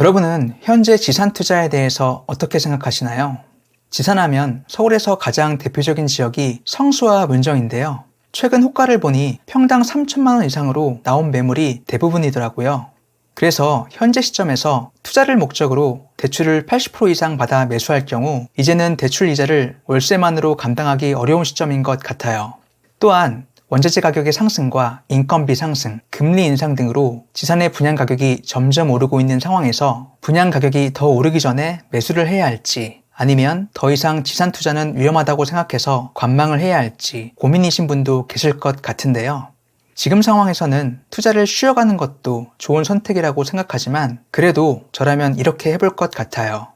여러분은 현재 지산 투자에 대해서 어떻게 생각하시나요? 지산하면 서울에서 가장 대표적인 지역이 성수와 문정인데요. 최근 호가를 보니 평당 3천만 원 이상으로 나온 매물이 대부분이더라고요. 그래서 현재 시점에서 투자를 목적으로 대출을 80% 이상 받아 매수할 경우 이제는 대출 이자를 월세만으로 감당하기 어려운 시점인 것 같아요. 또한 원자재 가격의 상승과 인건비 상승, 금리 인상 등으로 지산의 분양 가격이 점점 오르고 있는 상황에서 분양 가격이 더 오르기 전에 매수를 해야 할지 아니면 더 이상 지산 투자는 위험하다고 생각해서 관망을 해야 할지 고민이신 분도 계실 것 같은데요. 지금 상황에서는 투자를 쉬어가는 것도 좋은 선택이라고 생각하지만 그래도 저라면 이렇게 해볼 것 같아요.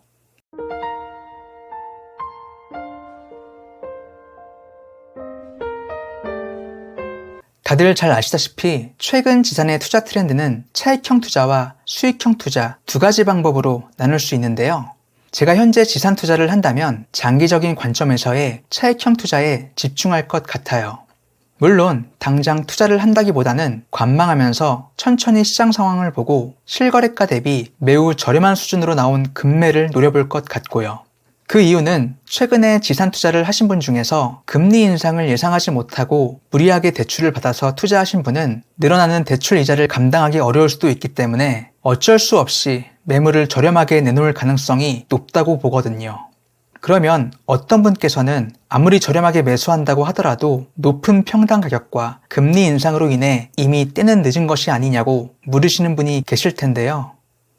다들 잘 아시다시피 최근 지산의 투자 트렌드는 차익형 투자와 수익형 투자 두 가지 방법으로 나눌 수 있는데요. 제가 현재 지산 투자를 한다면 장기적인 관점에서의 차익형 투자에 집중할 것 같아요. 물론 당장 투자를 한다기보다는 관망하면서 천천히 시장 상황을 보고 실거래가 대비 매우 저렴한 수준으로 나온 급매를 노려볼 것 같고요. 그 이유는 최근에 지산 투자를 하신 분 중에서 금리 인상을 예상하지 못하고 무리하게 대출을 받아서 투자하신 분은 늘어나는 대출 이자를 감당하기 어려울 수도 있기 때문에 어쩔 수 없이 매물을 저렴하게 내놓을 가능성이 높다고 보거든요. 그러면 어떤 분께서는 아무리 저렴하게 매수한다고 하더라도 높은 평당 가격과 금리 인상으로 인해 이미 때는 늦은 것이 아니냐고 물으시는 분이 계실 텐데요.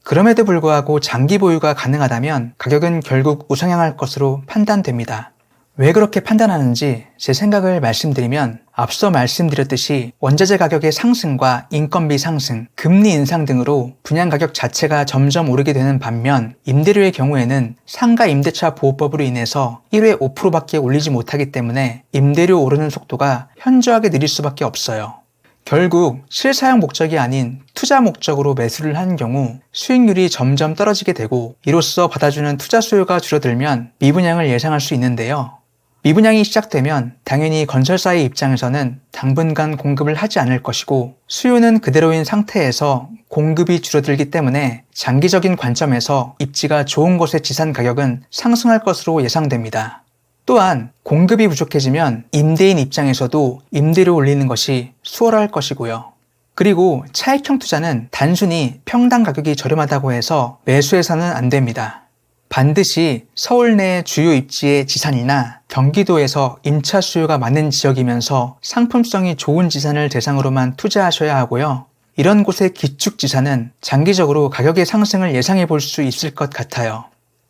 그럼에도 불구하고 장기 보유가 가능하다면 가격은 결국 우상향할 것으로 판단됩니다. 왜 그렇게 판단하는지 제 생각을 말씀드리면 앞서 말씀드렸듯이 원자재 가격의 상승과 인건비 상승, 금리 인상 등으로 분양 가격 자체가 점점 오르게 되는 반면 임대료의 경우에는 상가 임대차 보호법으로 인해서 1회 5%밖에 올리지 못하기 때문에 임대료 오르는 속도가 현저하게 느릴 수밖에 없어요. 결국 실사용 목적이 아닌 투자 목적으로 매수를 하는 경우 수익률이 점점 떨어지게 되고 이로써 받아주는 투자 수요가 줄어들면 미분양을 예상할 수 있는데요. 미분양이 시작되면 당연히 건설사의 입장에서는 당분간 공급을 하지 않을 것이고 수요는 그대로인 상태에서 공급이 줄어들기 때문에 장기적인 관점에서 입지가 좋은 곳의 지산 가격은 상승할 것으로 예상됩니다. 또한 공급이 부족해지면 임대인 입장에서도 임대료 올리는 것이 수월할 것이고요. 그리고 차익형 투자는 단순히 평당 가격이 저렴하다고 해서 매수해서는 안 됩니다. 반드시 서울 내 주요 입지의 지산이나 경기도에서 임차 수요가 많은 지역이면서 상품성이 좋은 지산을 대상으로만 투자하셔야 하고요. 이런 곳의 기축 지산은 장기적으로 가격의 상승을 예상해 볼 수 있을 것 같아요.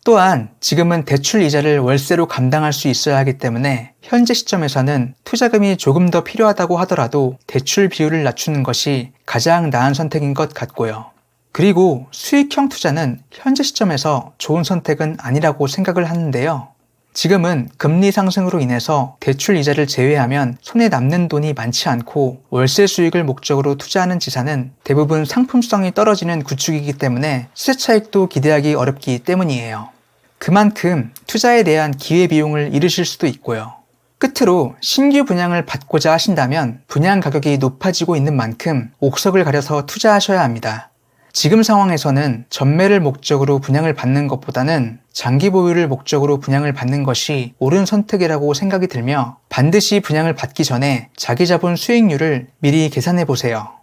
또한 지금은 대출 이자를 월세로 감당할 수 있어야 하기 때문에 현재 시점에서는 투자금이 조금 더 필요하다고 하더라도 대출 비율을 낮추는 것이 가장 나은 선택인 것 같고요. 그리고 수익형 투자는 현재 시점에서 좋은 선택은 아니라고 생각을 하는데요. 지금은 금리 상승으로 인해서 대출 이자를 제외하면 손에 남는 돈이 많지 않고 월세 수익을 목적으로 투자하는 지산은 대부분 상품성이 떨어지는 구축이기 때문에 시세 차익도 기대하기 어렵기 때문이에요. 그만큼 투자에 대한 기회비용을 잃으실 수도 있고요. 끝으로 신규 분양을 받고자 하신다면 분양 가격이 높아지고 있는 만큼 옥석을 가려서 투자하셔야 합니다. 지금 상황에서는 전매를 목적으로 분양을 받는 것보다는 장기 보유를 목적으로 분양을 받는 것이 옳은 선택이라고 생각이 들며 반드시 분양을 받기 전에 자기 자본 수익률을 미리 계산해 보세요.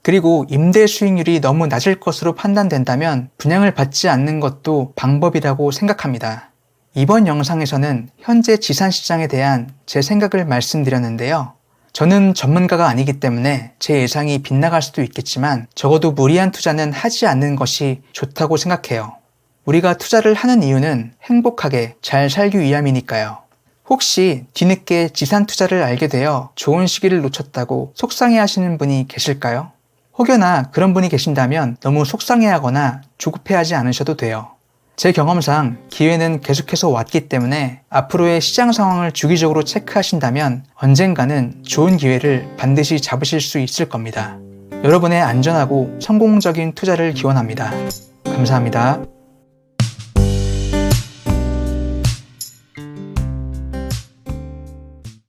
그리고 임대 수익률이 너무 낮을 것으로 판단된다면 분양을 받지 않는 것도 방법이라고 생각합니다. 이번 영상에서는 현재 지산 시장에 대한 제 생각을 말씀드렸는데요. 저는 전문가가 아니기 때문에 제 예상이 빗나갈 수도 있겠지만 적어도 무리한 투자는 하지 않는 것이 좋다고 생각해요. 우리가 투자를 하는 이유는 행복하게 잘 살기 위함이니까요. 혹시 뒤늦게 지산 투자를 알게 되어 좋은 시기를 놓쳤다고 속상해 하시는 분이 계실까요? 혹여나 그런 분이 계신다면 너무 속상해하거나 조급해하지 않으셔도 돼요. 제 경험상 기회는 계속해서 왔기 때문에 앞으로의 시장 상황을 주기적으로 체크하신다면 언젠가는 좋은 기회를 반드시 잡으실 수 있을 겁니다. 여러분의 안전하고 성공적인 투자를 기원합니다. 감사합니다.